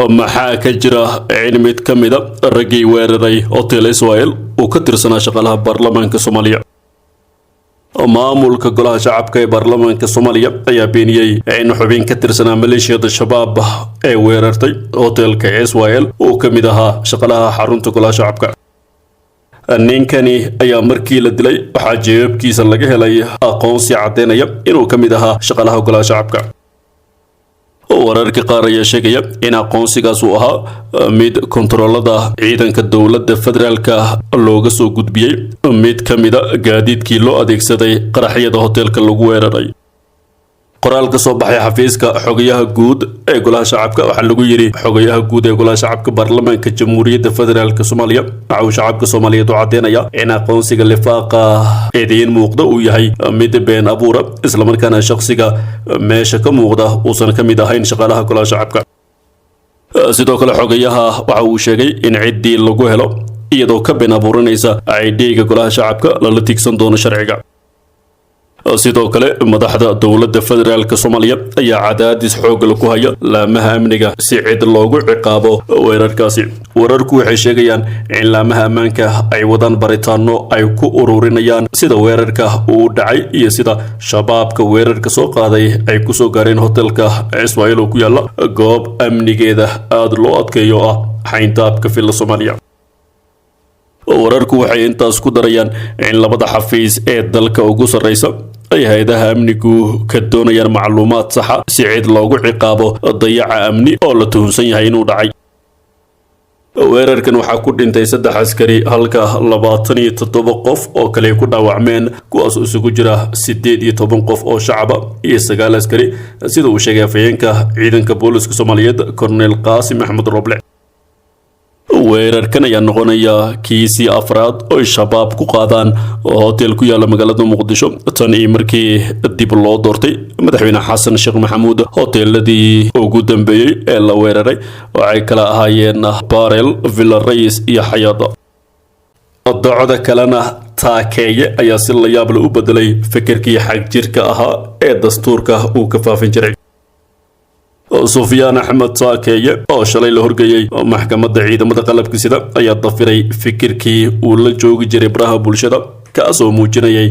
maxaa ka jira in mid ka mid a raggii weeraray hotel Israel uu ka tirsanaa shaqaalaha baarlamaanka Soomaaliya. maamulka golaha shacabka ee baarlamaanka Soomaaliya ayaa beeniyay in xubin ka tirsanaa maleeshiyada shabaab ee weerartay hotelka Israel uu ka mid ahaa shaqaalaha xarunta golaha shacabka. ninkani ayaa markii la dilay waxaa jeebkiisa laga helay aqoonsi cadeynaya inuu ka mid ahaa shaqaalaha golaha shacabka. wararka qaar ayaa sheegaya in aqoonsigaas uu ahaa mid kontaroolada ciidanka dowladda federaalka looga soo gudbiyay mid ka mid a gaadiidkii loo adeegsaday qaraxyada hotelka lagu weeraray. qoraal ka soo baxay xafiiska xogayaha guud ee golaha shacabka waxaa lagu yiri xogayaha guud ee golaha shacabka baarlamaanka jamhuuriyadda federaalka Soomaaliya waxa uu shacabka Soomaaliyeed u cadeynaya in aqoonsiga lifaaqa eedayn muuqda uu yahay mid been abuura isla markaana shakhsiga meesha ka muuqda uusan ka mid ahayn shaqaalaha golaha shacabka. sidoo kale xogayaha waxa uu sheegay in ciddii lagu helo iyadoo ka been abuuranaysa ID-ga golaha shacabka lala tigsan doono sharciga. sidoo kale madaxda dowladda federaalka Soomaaliya ayaa cadaadis xoog leh ku haya laamaha amniga si cid loogu ciqaabo weerarkaasi. wararku waxay sheegayaan in laamaha ammaanka ay wadaan baritaano ay ku ururinayaan sida weerarka uu dhacay iyo sida shabaabka weerarka soo qaaday ay ku soo gaareen hotelka Israel oo ku yaala goob amnigeeda aad loo adkeeyo ah xayndaabka filla Soomaaliya. wararku waxay intaas ku darayaan in labada xafiis ee dalka ugu sareysa ay hay'adaha amnigu ka doonayaan macluumaad sax ah si cid loogu ciqaabo dayaca amni oo la tuhunsan yahay inuu dhacay. weerarkan waxaa ku dhintay 3 askari halka 27 qof oo kale ku dhaawacmeen kuwaas isugu jira 18 qof oo shacab iyo 9 askari sida uu sheegay afhayeenka ciidanka booliska Soomaaliyeed Colonel Qaasim Axmed Roble. weerarkan ayaa noqonaya kiisii afraad oo shabaab ku qaadaan hotel ku yaala magaalada Muqdisho tan iyo markii dib loo doortay madaxweyne Xasan Sheekh Maxamuud. hoteeladii ugu dambeeyay ee la weeraray waxay kala ahaayeen Barel, Villa Reis iyo Xayaada. docda kalena taakeeye ayaa si la yaab leh u bedelay fikirkii xag jirka ahaa ee dastuurka uu ka faafin jiray. Sufyaan Axmed Taakeeye oo shalay la horgeeyay maxkamadda ciidamada qalabka sida ayaa dafiray fikirkii uu la joogi jiray baraha bulshada kaasoo muujinayay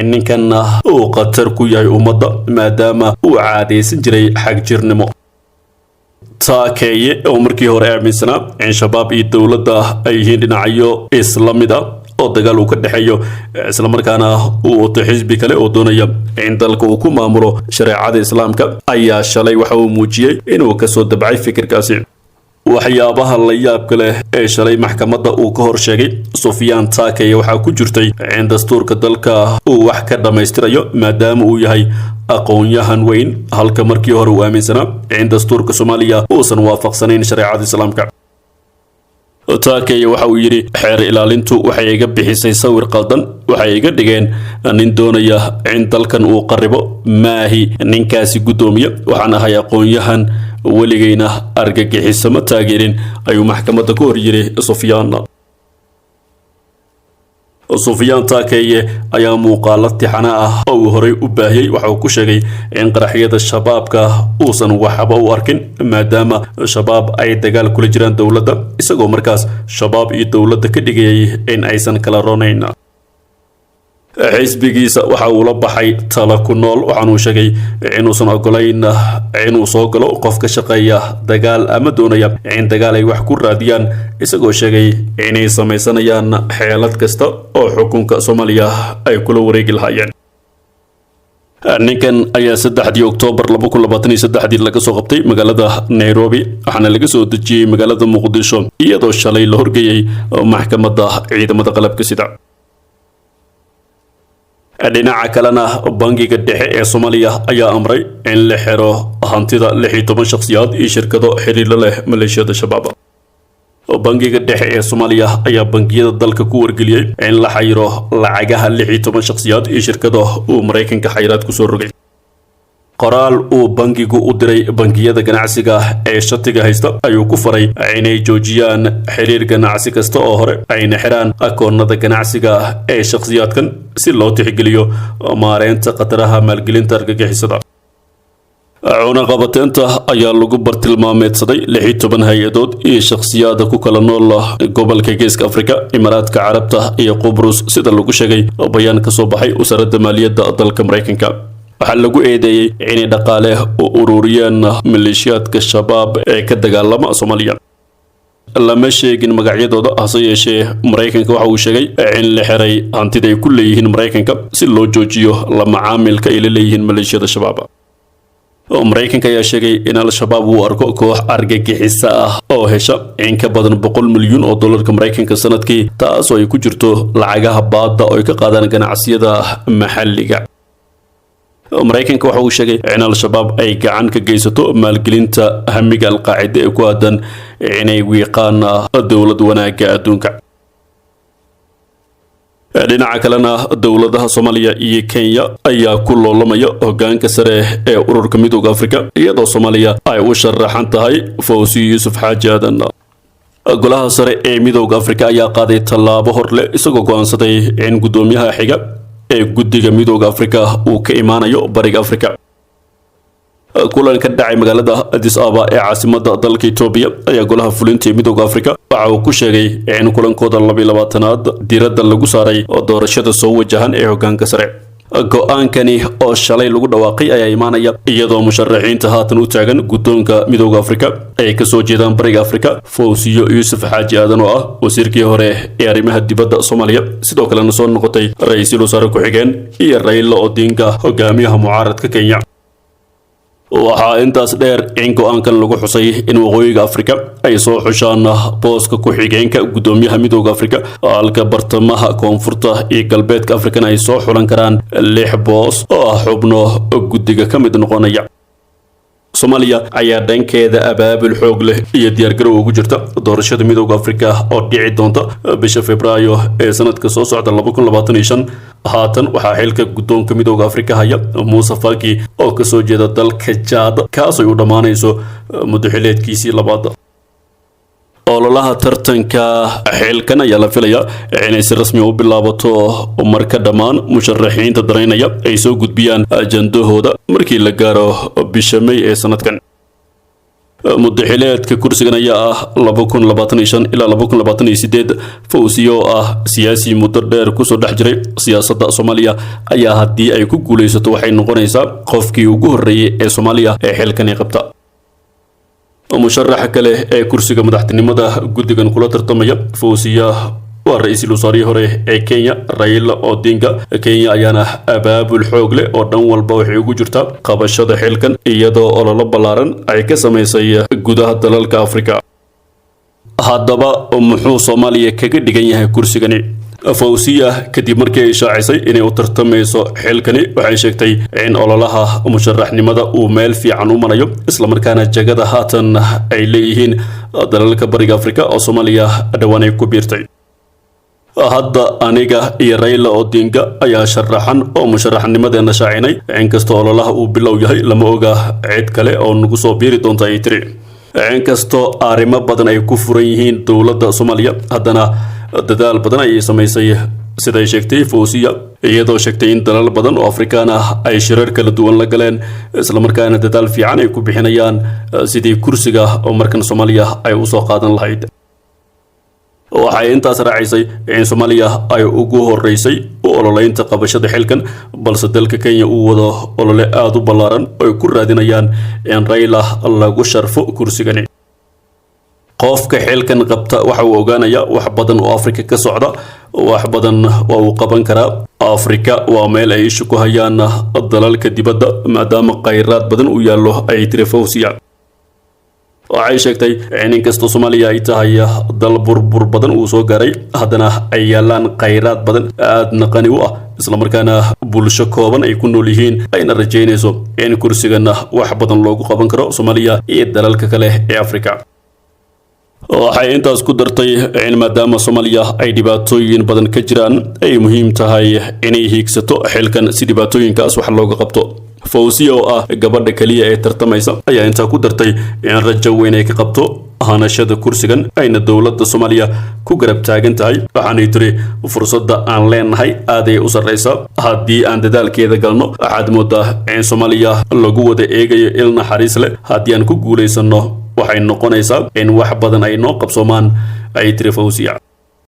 in ninkan uu qatar ku yahay ummadda maadaama uu caadeysan jiray xag jirnimo. Taakeeye oo markii hore aaminsanaa in shabaab iyo dowladda ay yihiin dhinacyo isla mid ah oo dagaal uu ka dhaxeeyo isla markaana uu wato xisbi kale oo doonaya in dalka uu ku maamulo shariicada islaamka ayaa shalay waxa uu muujiyay inuu ka soo dabcay fikirkaasi. waxyaabaha la yaabka leh ee shalay maxkamadda uu ka hor sheegay Sufyaan Taakeeye waxaa ku jirtay in dastuurka dalka uu wax ka dhameystirayo maadaama uu yahay aqoon-yahan weyn halka markii hore uu aaminsanaa in dastuurka Soomaaliya uusan waafaqsanayn shariicada islaamka. Taakeeye waxa uu yiri xeer ilaalintu waxay iga bixisay sawir qaldan waxay iga dhigeen nin doonaya in dalkan uu qaribo maahi ninkaasi gudoomiye waxaan ahay aqoon-yahan weligeyna argagixisama taageerin ayuu maxkamadda ku hor yiri Sufyaan Taakeeye ayaa muuqaal tixana ah oo horey u baahiyay waxa uu ku sheegay in qaraxyada shabaabka uusan waxba u arkin maadaama shabaab ay dagaal kula jiraan dowladda isagoo markaas shabaab iyo dowladda ka dhigayay in aysan kala roonayn. xisbigiisa waxa uu la baxay tala ku nool waxaanu sheegay inuusan ogolayn inuu soo galo qof ka shaqeeya dagaal ama doonaya in dagaal ay wax ku raadiyaan isagoo sheegay inay sameysanayaan xeelad kasta oo xukunka Soomaaliya ay kula wareegi lahaayeen. ninkan ayaa 3 Oktoobar 2023 laga soo qabtay magaalada Nairobi waxaana laga soo dejiyay magaalada Muqdisho iyadoo shalay la horgeeyay maxkamadda ciidamada qalabka sida. dhinaca kalena bangiga dhexe ee Soomaaliya ayaa amray in la xiro hantida 16 shakhsiyaad iyo shirkado xiriir la leh maleeshiyada shabaab. bangiga dhexe ee Soomaaliya ayaa bangiyada dalka ku wargeliyay in la xiro lacagaha 16 shakhsiyaad iyo shirkado uu Mareykanka xayiraad ku soo rogay. qoraal uu bangigu u diray bangiyada ganacsiga ee shatiga haysta ayuu ku faray inay joojiyaan xiriir ganacsi kasta oo hore ayna xiraan akoonnada ganacsiga ee shakhsiyaadkan si loo tixgeliyo maareynta qataraha maalgelinta argagixisada. cunaqabateynta ayaa lagu bartilmaameedsaday 16 hay-adood iyo shakhsiyaad ku kala nool gobolka Geeska Afrika, Imaaraadka Carabta iyo Qubrus sida lagu sheegay bayaan ka soo baxay wasaaradda maaliyadda dalka Mareykanka. waxaa lagu eedeeyay inay dhaqaale u ururiyeen maleeshiyaadka shabaab ee ka dagaalama Soomaaliya. lama sheegin magacyadooda hase yeeshee Mareykanka waxa uu sheegay in la xiray hantida ay ku leeyihiin Mareykanka si loo joojiyo la macaamilka ay la leeyihiin maleeshiyada shabaab. Mareykanka ayaa sheegay in al-shabaab uu arko koox argagixisa ah oo hesha in ka badan $100 milyan oo dollarka Mareykanka sanadkii, taasoo ay ku jirto lacagaha baadda oo ay ka qaadaan ganacsiyada maxalliga. Mareykanka waxa uu sheegay in al-shabaab ay gacan ka geysato maalgelinta hamiga al-Qaacida ee ku aadan inay wiiqaan dowlad wanaagga adduunka. dhinaca kalena dowladaha Soomaaliya iyo Kenya ayaa ku loolamaya hoggaanka sare ee ururka Midowga Afrika, iyadoo Soomaaliya ay u sharaxan tahay Fawzi Yuusuf Xaaji Aadan. golaha sare ee Midowga Afrika ayaa qaaday tallaabo horle isagoo go'aansaday in gudoomiyaha xiga ee guddiga Midowga Afrika uu ka imaanayo Bariga Afrika. kulan ka dhacay magaalada Addis Ababa ee caasimadda dalka Itoobiya ayaa golaha fulinta ee Midowga Afrika waxa uu ku sheegay in kulankooda 22aad diiradda lagu saaray doorashada soo wajahan ee hoggaanka sare. go'aankani oo shalay lagu dhawaaqay ayaa imaanaya iyadoo musharaxiinta haatan u taagan guddoonka Midowga Afrika ay ka soo jeedaan Bariga Afrika Fawzi Yuusuf Xaaji Aadan oo ah wasiirkii hore ee arrimaha dibadda Soomaaliya, sidoo kalena soo noqotay ra'iisul wasaare ku-xigeen, iyo Raila Odinga hogaamiyaha mucaaradka Kenya. waxaa intaas dheer in go'aankan lagu xusay in waqooyiga Afrika ay soo xushaan booska ku-xigeenka gudoomiyaha Midowga Afrika, halka bartamaha, koonfurta iyo galbeedka Afrikana ay soo xulan karaan 6 boos oo ah xubno guddiga ka mid noqonaya. Soomaaliya ayaa dhankeeda abaabul xoog leh iyo diyaargarow ugu jirta doorashada Midowga Afrika oo dhici doonta bisha Febraayo ee sanadka soo socda 2025. haatan waxaa xilka guddoonka Midowga Afrika haya Muuse Faki oo ka soo jeeda dalka Chad, kaasoo u dhamaanayso muddo xileedkiisii labaad. ololaha tartanka xilkan ayaa la filayaa inay si rasmi u bilaabato marka dhammaan musharaxiinta dareynaya ay soo gudbiyaan ajandahooda markii la gaaro bisha May ee sanadkan. muddo xileedka kursigan ayaa ah 2025 ilaa 2028. Fawzi oo ah siyaasi muddo dheer ku soo dhex jiray siyaasadda Soomaaliya ayaa haddii ay ku guuleysato waxay noqonaysaa qofkii ugu horreeyay ee Soomaaliya ee xilkan ay qabta. musharaxa kale ee kursiga madaxtinimada guddigan kula tartamaya Fawzi waa ra'iisul wasaarihii hore ee Kenya Raila Odinga. Kenya ayaana abaabul xoog leh oo dhan walba waxay ugu jirtaa qabashada xilkan, iyadoo ololo ballaaran ay ka samaysay gudaha dalalka Afrika. haddaba muxuu Soomaaliya kaga dhigan yahay kursigani? Fawzi kadib markii ay shaacisay inay u tartamayso xilkani waxay sheegtay in ololaha musharaxnimada uu meel fiican u marayo, isla markaana jagada haatan ay leeyihiin dalalka Bariga Afrika oo Soomaaliya dhawaan ay ku biirtay. hadda aniga iyo Raila Odinga ayaa sharaxan oo musharaxnimadeena shaacinay, inkastoo ololaha uu bilow yahay lama oga cid kale oo nagu soo biiri doonta ay tiri. inkastoo arrimo badan ay ku furan yihiin dowladda Soomaaliya, haddana dadaal badan ay samaysay sida ay sheegtay Fawzi, iyadoo sheegtay in dalal badan oo Afrikaan ah ay shirar kala duwan la galeen, isla markaana dadaal fiican ay ku bixinayaan sidii kursiga oo markan Soomaaliya ay u soo qaadan lahayd. waxay intaas raacisay in Soomaaliya ay ugu horeysay ololeynta qabashada xilkan, balse dalka Kenya uu wado olole aad u ballaaran oo ay ku raadinayaan in Raila lagu sharfo kursigani. qofka xilkan qabta waxa uu ogaanayaa wax badan oo Afrika ka socda, wax badan oo uu qaban karaa. Afrika waa meel ay ishu ku hayaan dalalka dibadda maadaama kheyraad badan u yaallo ay tiri Fawzi. waxay sheegtay in inkastoo Soomaaliya ay tahay dal burbur badan uu soo gaaray, haddana ay yaalaan kheyraad badan aadna qani u ah, isla markaana bulsho kooban ay ku nool yihiin, ayna rajaynayso in kursigana wax badan loogu qaban karo Soomaaliya iyo dalalka kale ee Afrika. waxay intaas ku dartay in maadaama Soomaaliya ay dhibaatooyin badan ka jiraan ay muhiim tahay inay hiigsato xilkan si dhibaatooyinkaas wax looga qabto. Fawzi oo ah gabadha kaliya ee tartamaysa ayaa intaa ku dartay in rajo weyn ay ka qabto ahaanashada kursigan ayna dowladda Soomaaliya ku garab taagan tahay waxaanay tiri fursadda aan leenahay aad ay u sarreysaa haddii aan dadaalkeeda galno waxaad moodaa in Soomaaliya lagu wada eegayo il naxariis leh haddii aan ku guuleysano waxay noqonaysaa in wax badan ay noo qabsoomaan ay tiri Fawziya